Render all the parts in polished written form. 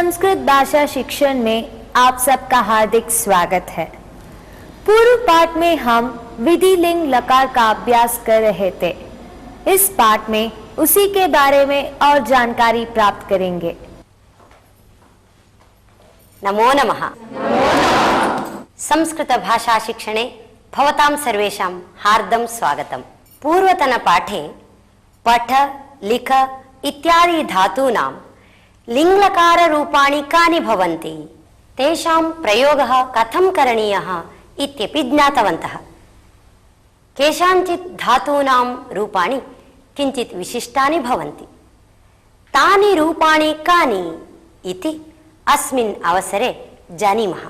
संस्कृत भाषा शिक्षण में आप सबका हार्दिक स्वागत है। पूर्व पाठ में हम विधि लिंग लकार का अभ्यास कर रहे थे। इस पाठ में उसी के बारे में और जानकारी प्राप्त करेंगे। नमो नमः। संस्कृत भाषा शिक्षणे भवतां सर्वेषां हार्दं स्वागतम्। पूर्वतनपाठे पठ लिख इत्यादि धातूनां लिङ्लकाररूपाणि कानि भवन्ति, तेषां प्रयोगः कथं करणीयः इत्यपि ज्ञातवन्तः। केषाञ्चित् धातूनां रूपाणि किञ्चित् विशिष्टानि भवन्ति। तानि रूपाणि कानि इति अस्मिन् अवसरे जानीमः।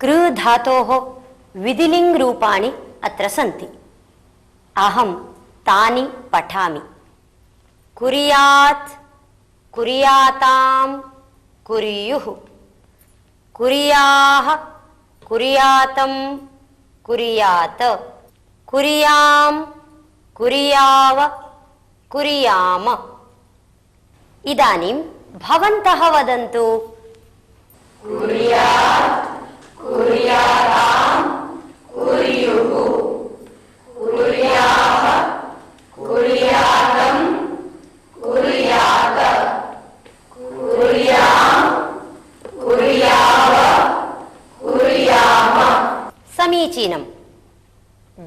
कृ धातोः विधिलिङ् रूपाणि अत्र सन्ति। अहं तानि पठामि। कुर्यात्, कुर्यातां, कुर्युः, कुर्याः, कुर्यातं, कुर्यात्, कुर्यां, कुर्याव, कुर्याम। इदानीं भवन्तः वदन्तु। कुर्यात्, कुर्यातां, कुर्युः, कुर्याः, कुर्यातं, कुर्यात्, कुर्यां, कुर्याव, कुर्याम। समीचीनम्।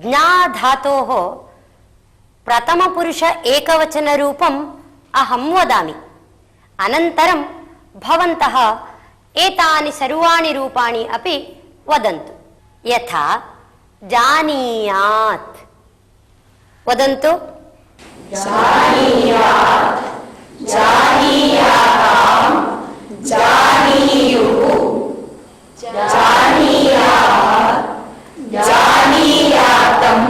ज्ञा धातोः प्रथमपुरुष एकवचनरूपम् अहं वदामि। अनन्तरं भवन्तः एतानि सर्वाणि रूपाणि अपि वदन्तु। यथा जानीयात्। वदन्तु। जानीयात्, जानीयातां, जानीयुः, जानीयात्, जानीयातं,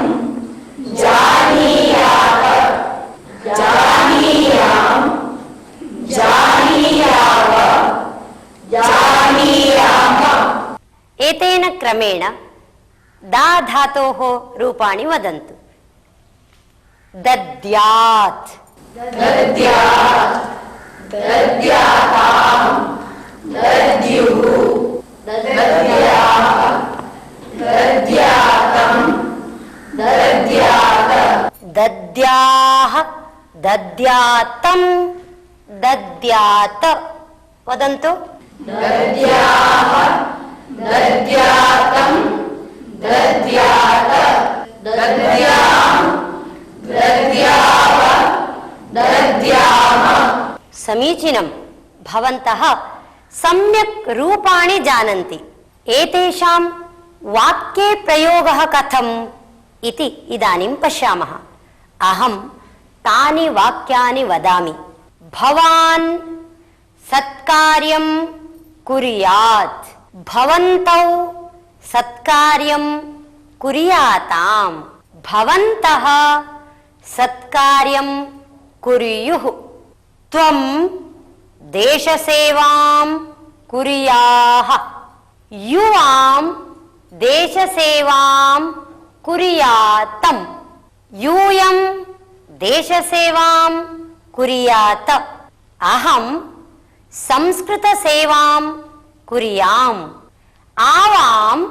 जानीयात्, जानीयां, जानीयाव, जानीयाम। एतेन क्रमेण दा धातोः रूपाणि वदन्तु। दद्यात्, दद्यात्, दद्यातां, दद्युः, दद्याः, दद्यातं, दद्यात्, दद्याः, दद्यातं, दद्यात्। वदन्तु। दद्याः, दद्यातं, दद्यात्, दद्यां, दद्याव, दद्याम। समीचीनं। भवन्तः सम्यक् रूपाणि जानन्ति। एतेषां वाक्ये प्रयोगः कथम् इति इदानीं पश्यामः। अहं तानि वाक्यानि वदामि। भवान् सत्कार्यं कुर्यात्, भवन्तौ सत्कार्यं कुर्याताम्, भवन्तः सत्कार्यं कुर्युः, त्वं देशसेवां कुर्याः, युवां देशसेवां कुर्यातम्, यूयं देशसेवां कुर्यात्, अहं संस्कृतसेवां कुर्याम्, आवां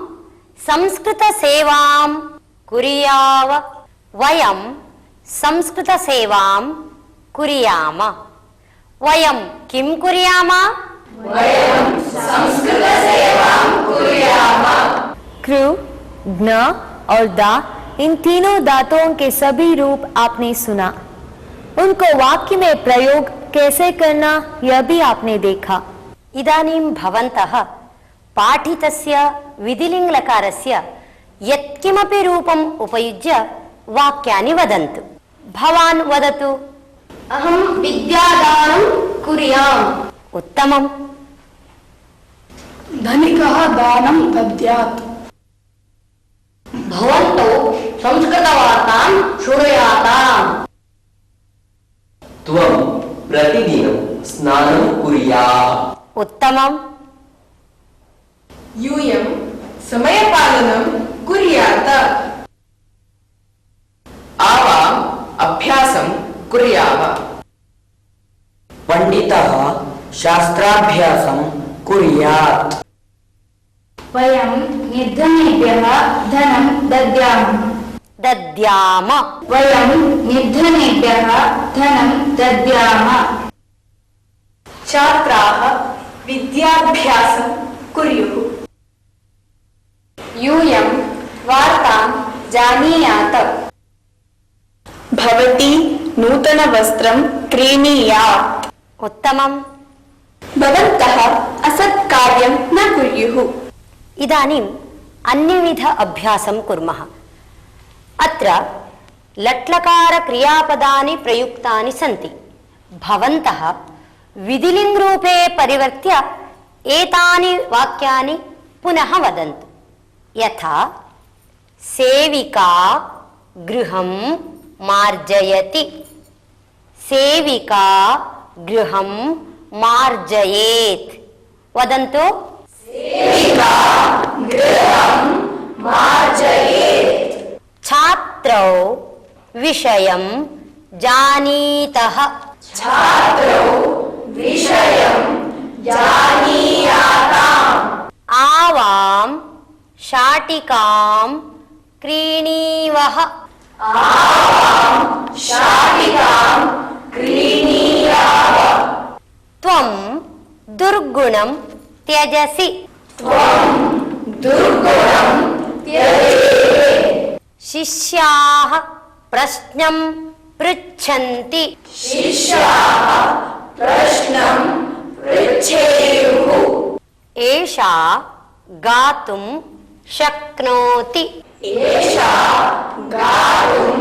संस्कृतसेवां कुर्याव, वयं संस्कृतसेवां कुर्याम। वयं किं कुर्याम? वयं संस्कृतसेवां कुर्याम। ज्ञ और दा, इन तीनों धातुओं के सभी रूप आपने सुना। उनको वाक्य में प्रयोग कैसे करना यह भी आपने देखा। इदानीं भवन्तः पाठितस्य विधिलिङ्गलकारस्य यत्किमपि रूपम् उपयुज्य वाक्यानि वदन्तु। भवान् वदतु। अहं विद्यादानं कुर्याम्। उत्तमम्। धनिकः दानं दद्यात्। भवन्तौ संस्कृतवार्तां श्रूयाताम्। त्वं प्रतिदिनं स्नानं कुर्यात्। उत्तमम्। यूयं समयपालनं कुर्यात्। आवाम् अभ्यासं कुर्याव। पंडितः शास्त्राभ्यासं कुर्यात्। वयं निर्धनेभ्यः धनं दद्यामः। दद्याम। वयं निर्धनेभ्यः धनं दद्यामः। छात्राः विद्याभ्यासं कुर्युः। यूयं वार्तां जानीयात्। भवती नूतनवस्त्रं क्रीणीयात्। उत्तमम्। भवन्तः असत्कार्यं न कुर्युः। इदानीम् अन्यविध अभ्यासं कुर्मः। अत्र लट्लकारक्रियापदानि प्रयुक्तानि सन्ति। भवन्तः विधिलिङ्गरूपे परिवर्त्य एतानि वाक्यानि पुनः वदन्तु। यथा सेविका गृहं मार्जयति। सेविका गृहं मार्जयेत्। वदन्तु। सेविका गृहं मार्जयेत्। छात्रौ विषयं जानीतः। छात्रौ विषयं जानीयाताम्। आवां शाटिकां क्रीणीवः। आवां शाटिकां क्रीणीयाव। त्वं दुर्गुणं त्यजसि। त्वं दुर्गुणं त्यजेः। शिष्याः प्रश्नं पृच्छन्ति। शिष्याः प्रश्नं पृच्छेयुः। एषा गातुं शक्नोति। एषा गातुं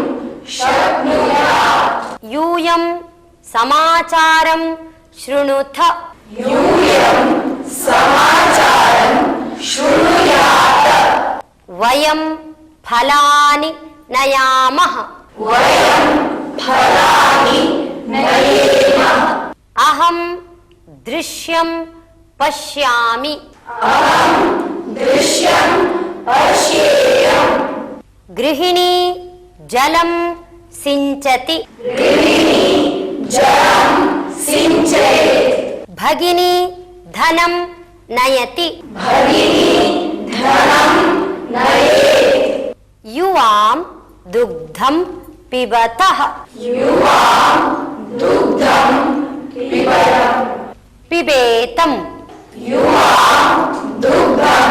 शक्नुयात्। यूयं समाचारं शृणुथ। यूयं समाचारं शृणुयात्। वयं फलानि नयामः। वयं फलानि नयेम। अहं दृश्यं पश्यामि। अहं दृश्यं पश्येयम्। गृहिणी जलं सिञ्चति। गृहिणी जलं सिञ्चयेत्। भगिनी धनं नयति। भगिनी धनं नयेत्। युवां दुग्धं पिबतः। युवां दुग्धं पिबेतम्। युवां दुग्धं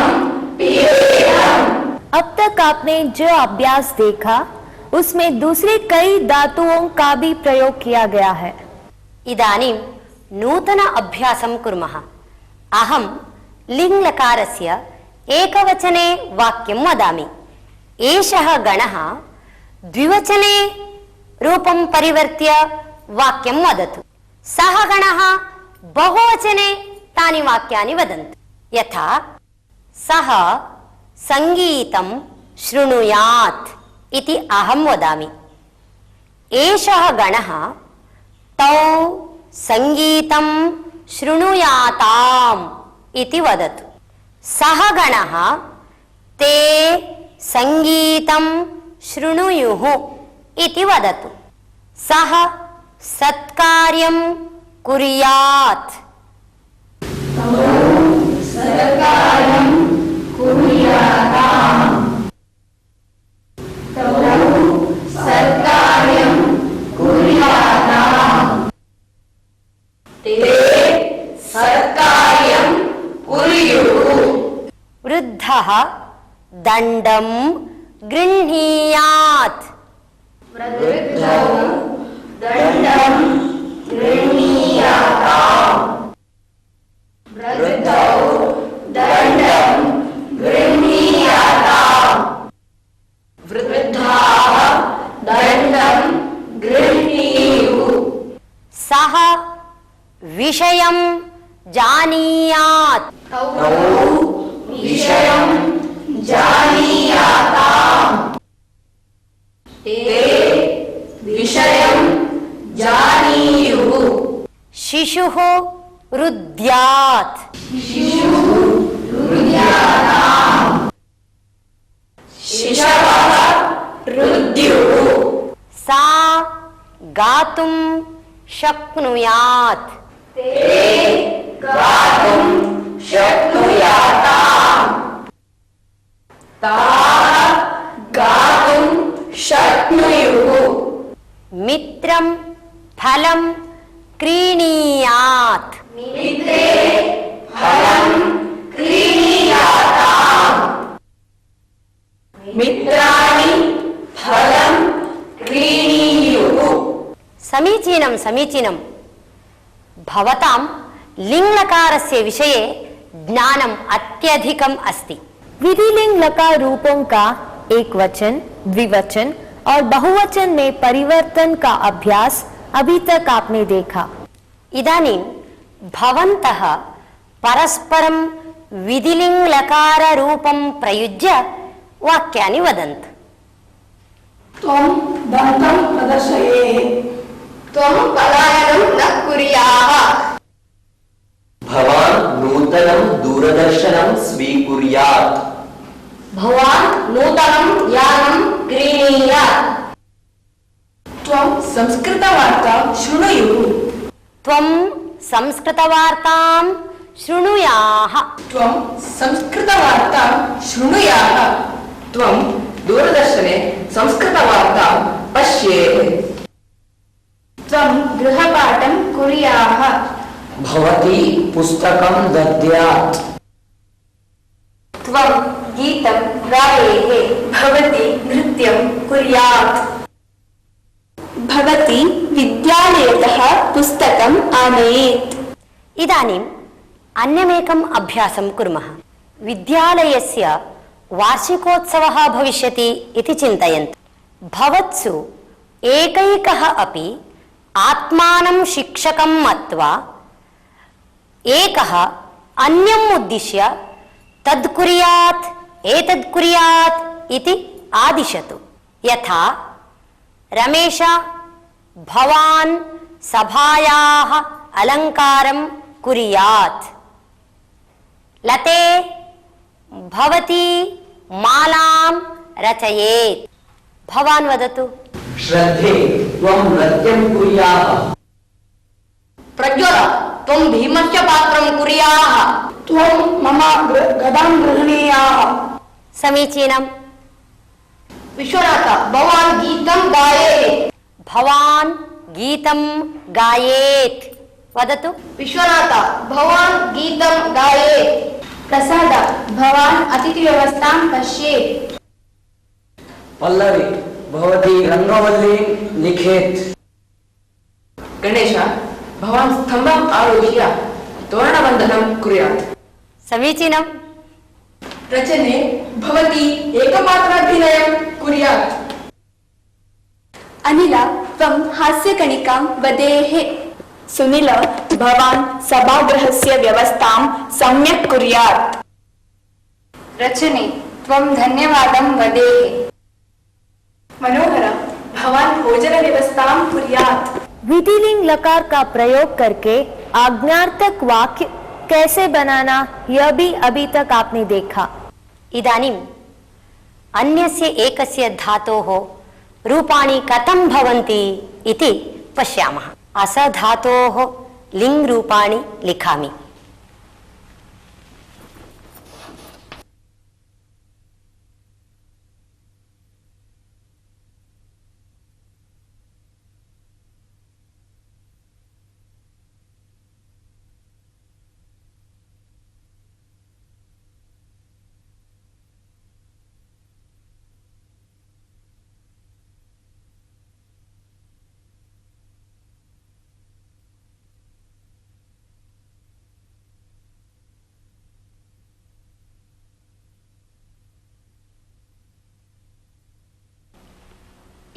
पिबेतम्। अब तक आपने जो अभ्यास देखा उसमें दूसरे कई धातुओं का भी प्रयोग किया गया है। इदानीं नूतन अभ्यासं कुर्मः। अहं लिङ्लकारस्य एकवचने वाक्यं वदामि। एषः गणः द्विवचने रूपं परिवर्त्य वाक्यं वदतु। सः गणः बहुवचने तानि वाक्यानि वदन्तु। यथा सः सङ्गीतं शृणुयात् इति अहं वदामि। एषः गणः तौ सङ्गीतं शृणुयाताम् इति वदतु। सः गणः ते सङ्गीतं शृणुयुः इति वदतु। सः सत्कार्यं कुर्यात्। सत्कार्यं कुर्याताम्। सत्कार्यं कुर्याताम्। ते सत्कार्यं कुर्युः। वृद्धः दण्डं गृह्णीयात् वृद्धौ दण्डं गृह्णीयाताम् वृद्धौ दण्डं गृह्णीयाताम् वृद्धाः दण्डं गृह्णीयुः सः विषयं जानीयात् तौ विषयं जानीयाताम् ते विषयं जानीयुः शिशुः रुद्यात् शिशुः रुद्याताम् शिशवः रुद्युः सा गातुं शक्नुयात् ते गातुं शक्नुयाताम् ताः गातुं शक्नुयुः मित्रं फलं क्रीणीयात् मित्रे फलं क्रीणीयाताम् मित्राणि फलं क्रीणीयुः समीचीनं समीचीनं भवतां लिङ्लकारस्य विषये ज्ञानम् अत्यधिकम् अस्ति। विधिलिंग लकार रूपों का एक वचन, द्विवचन और बहुवचन में परिवर्तन का अभ्यास अभी तक आपने देखा। इदानीं भवन्तः परस्परं विधिलिङ् लकार रूपं प्रयुज्य वाक्यानि वदन्तु। त्वं दन्तं प्रदर्शयेः त्वं पलायनं न कुर्याः भवान् नूतनं दूरदर्शनं स्वीकुर्यात् भवान् नूतनं यानं क्रीणीयात् त्वं संस्कृतवार्तां शृणुयुः त्वं संस्कृतवार्तां शृणुयाः त्वं संस्कृतवार्तां शृणुयाः त्वं दूरदर्शने संस्कृतवार्तां पश्येत् त्वं गृहपाठं कुर्याः भवती पुस्तकं दद्यात् त्वं गीतं गायेः भवती नृत्यं कुर्यात् भवती विद्यालयतः पुस्तकम् आनयेत् इदानीम् अन्यमेकम् अभ्यासं कुर्मः। विद्यालयस्य वार्षिकोत्सवः भविष्यति इति चिन्तयन्तु। भवत्सु एकैकः अपि आत्मानं शिक्षकं मत्वा एकः अन्यम् उद्दिश्य तद् कुर्यात् एतद् कुर्यात् इति आदिशतु। यथा रमेश भवान् सभायाः अलङ्कारं कुर्यात्, लते भवती मालां रचयेत्। भवान् वदतु। श्रद्धे त्वं नृत्यं कुर्याः प्रज्वल त्वं भीमस्य पात्रं कुर्याः त्वं मम गदां गृह्णीयाः समीचीनम्। विश्वनाथ भवान् गीतं गायेत् भवान् गीतं गायेत्। वदतु। विश्वनाथ भवान् गीतं गायेत् प्रसाद भवान् अतिथिव्यवस्थां पश्येत् पल्लवी भवती रङ्गवल्लीं लिखेत् गणेश भवान् स्तम्भम् आरोह्य तोरणबन्धनं कुर्यात् समीचीनम्। रचने भवती एकपात्राभिनयं कुर्यात् अनिल त्वं हास्यकणिकां वदेः। सुनील भवान् सभागृहस्य व्यवस्थां सम्यक् कुर्यात्। रचने त्वं धन्यवादं वदेः। मनोहर भवान् भोजनव्यवस्थां कुर्यात्। विधिलिंग लकार का प्रयोग करके आज्ञार्थक वाक्य कैसे बनाना, यह भी अभी तक आपने देखा। इदानीम् अन्यस्य एकस्य धातोः रूपाणि कथं भवन्ति इति पश्यामः। असधातोः लिङ् रूपाणि लिखामि।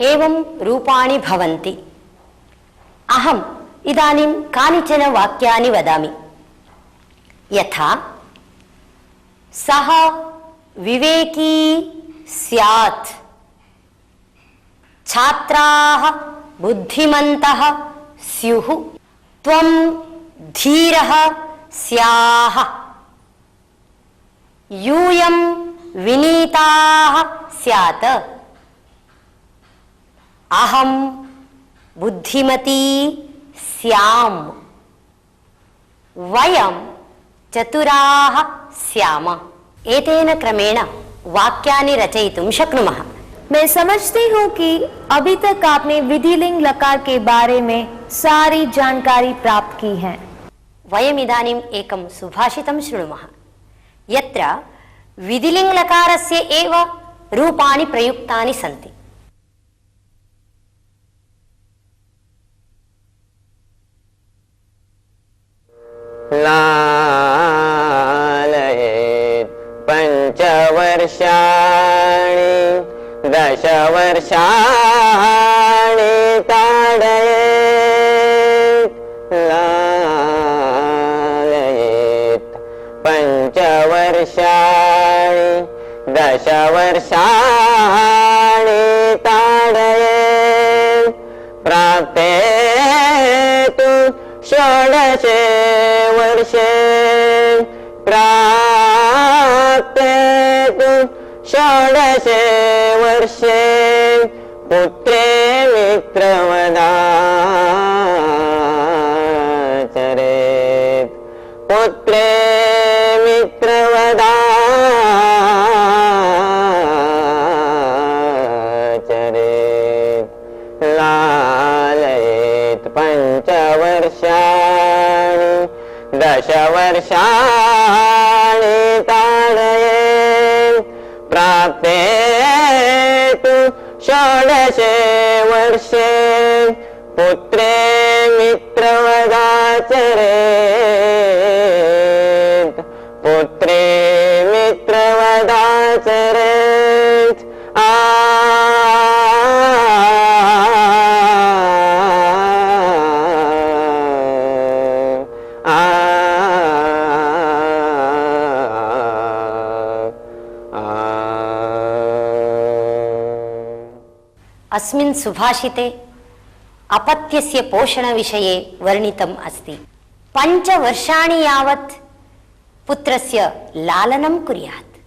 एवं रूपाणि भवन्ति। अहम् इदानीं कानिचन वाक्यानि वदामि। यथा सः विवेकी स्यात्, छात्राः बुद्धिमन्तः स्युः, त्वं धीरः स्याः, यूयं विनीताः स्यात्, अहं बुद्धिमती स्याम, वयं चतुराः स्याम। एतेन क्रमेण वाक्यानि रचयितुं शक्नुमः। मैं समझती हूँ कि अभी तक आपने विधिलिंग लकार के बारे में सारी जानकारी प्राप्त की है। वयमिदानीम् एकं सुभाषितं शृणुमः, यत्र विधिलिंग लकारस्य एव रूपाणि प्रयुक्तानि सन्ति। लालयेत् पञ्चवर्षाणि 10 वर्षाणि ताडयेत्, लालयेत् पञ्चवर्षाणि 10 वर्षाणि ताडयेत्, प्राप्ते तु 16 वर्षे, प्राप्ते तु 16 वर्षे, पुत्रे मित्रवदाचरेत्, पुत्रे मित्रवदाचरेत्, लालयेत् पञ्चवर्षाणि 10 वर्षाणि ताडयेत्, प्राप्ते तु 16 वर्षे, पुत्रे मित्रवदाचरेत्, पुत्रे मित्रवदाचरेत्, अस्मिन् सुभाषिते अपत्यस्य पोषणविषये वर्णितम् अस्ति। 5 वर्षाणि यावत् पुत्रस्य लालनं कुर्यात्,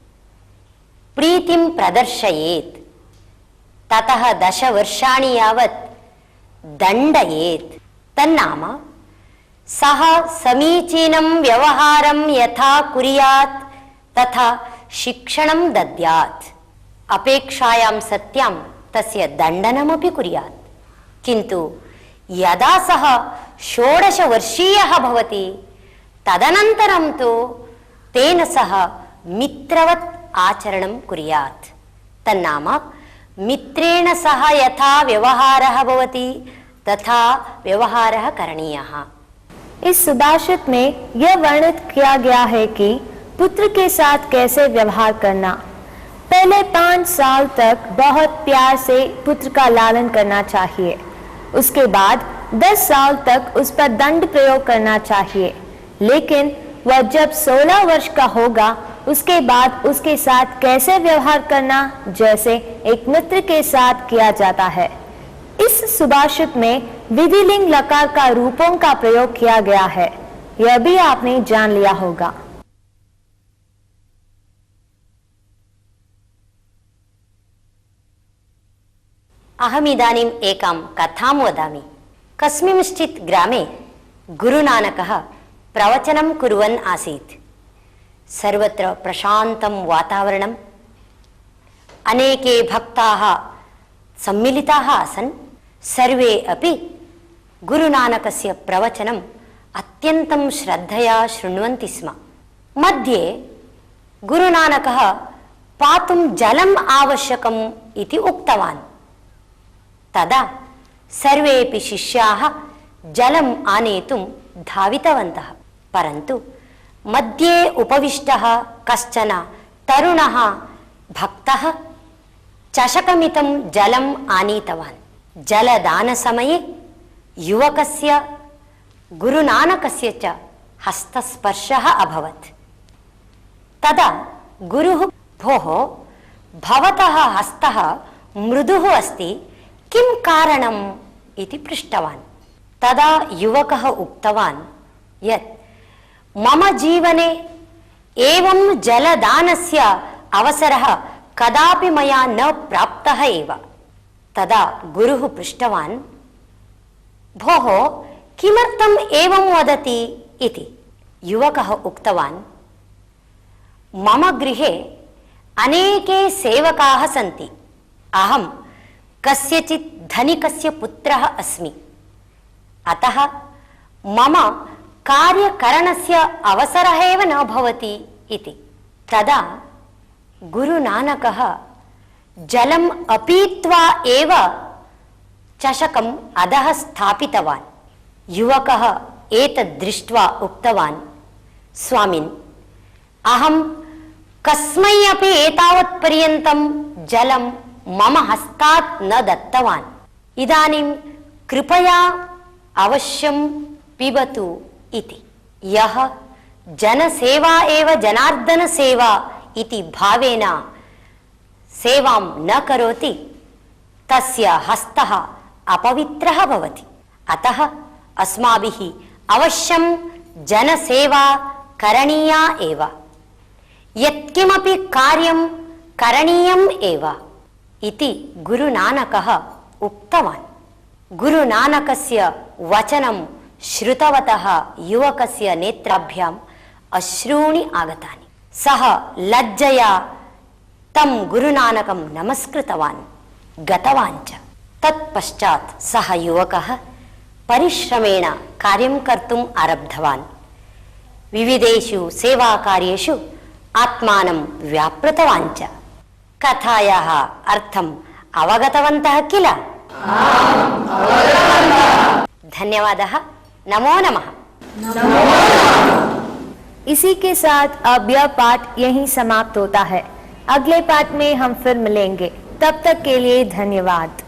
प्रीतिं प्रदर्शयेत्, ततः 10 वर्षाणि यावत् दण्डयेत्। तन्नाम सः समीचीनं व्यवहारं यथा कुर्यात् तथा शिक्षणं दद्यात्, अपेक्षायां सत्यां तस्य दण्डनमपि कुर्यात्। किन्तु यदा सः 16 वर्षीयः भवति तदनन्तरं तु तेन सह मित्रवत् आचरणं कुर्यात्। तन्नाम मित्रेण सह यथा व्यवहारः भवति तथा व्यवहारः करणीयः। इस सुभाषित में यह वर्णित किया गया है कि पुत्र के साथ कैसे व्यवहार करना। पहले 5 साल तक बहुत प्यार से पुत्र का लालन करना चाहिए। उसके बाद 10 साल तक उस पर दंड प्रयोग करना चाहिए, लेकिन वह जब 16 वर्ष का होगा उसके बाद उसके साथ कैसे व्यवहार करना, जैसे एक मित्र के साथ किया जाता है। इस सुभाषित में विधिलिंग लकार का रूपों का प्रयोग किया गया है, यह भी आपने जान लिया होगा। अहमिदानीम् एकां कथां वदामि। कस्मिंश्चित् ग्रामे गुरुनानकः प्रवचनं कुर्वन् आसीत्। सर्वत्र प्रशान्तं वातावरणम्, अनेके भक्ताः सम्मिलिताः आसन्। सर्वे अपि गुरुनानकस्य प्रवचनम् अत्यन्तं श्रद्धया शृण्वन्ति स्म। मध्ये गुरुनानकः पातुं जलम् आवश्यकम् इति उक्तवान्। तदा सर्वेपि शिष्याः जलम् आनेतुं धावितवन्तः। परन्तु मध्ये उपविष्टः कश्चन तरुणः भक्तः चषकमितं जलम् आनीतवान्। जलदानसमये युवकस्य गुरुनानकस्य च हस्तस्पर्शः अभवत्। तदा गुरुः, भोः, भवतः हस्तः मृदुः अस्ति, किं कारणम् इति पृष्टवान्। तदा युवकः उक्तवान् यत् मम जीवने एवं जलदानस्य अवसरः कदापि मया न प्राप्तः एव। तदा गुरुः पृष्टवान्, भोः, किमर्थम् एवं वदति इति। युवकः उक्तवान्, मम गृहे अनेके सेवकाः सन्ति। अहं कस्यचित् धनिकस्य पुत्रः अस्मि। अतः मम कार्यकरणस्य अवसरः एव न भवति इति। तदा गुरुनानकः जलम् अपीत्वा एव चषकम् अधः स्थापितवान्। युवकः एतद् दृष्ट्वा उक्तवान्, स्वामिन्, अहं कस्मै अपि एतावत् पर्यन्तं जलं मम हस्तात् न दत्तवान्। इदानीं कृपया अवश्यं पिबतु इति। यः जनसेवा एव जनार्दनसेवा इति भावेन सेवां न करोति, तस्य हस्तः अपवित्रः भवति। अतः अस्माभिः अवश्यं जनसेवा करणीया एव। यत्किमपि कार्यं करणीयम् एव इति गुरुनानकः उक्तवान्। गुरुनानकस्य वचनं श्रुतवतः युवकस्य नेत्राभ्याम् अश्रूणि आगतानि। सः लज्जया तं गुरुनानकं नमस्कृतवान्, गतवान् च। तत्पश्चात् सः युवकः परिश्रमेण कार्यं कर्तुम् आरब्धवान्। विविधेषु सेवाकार्येषु आत्मानं व्यापृतवान् च। कथायाः अर्थम् अवगतवन्तः किल? धन्यवादः। नमो नमः। इसी के साथ अब यह पाठ यहीं समाप्त होता है। अगले पाठ में हम फिर मिलेंगे। तब तक के लिए धन्यवाद।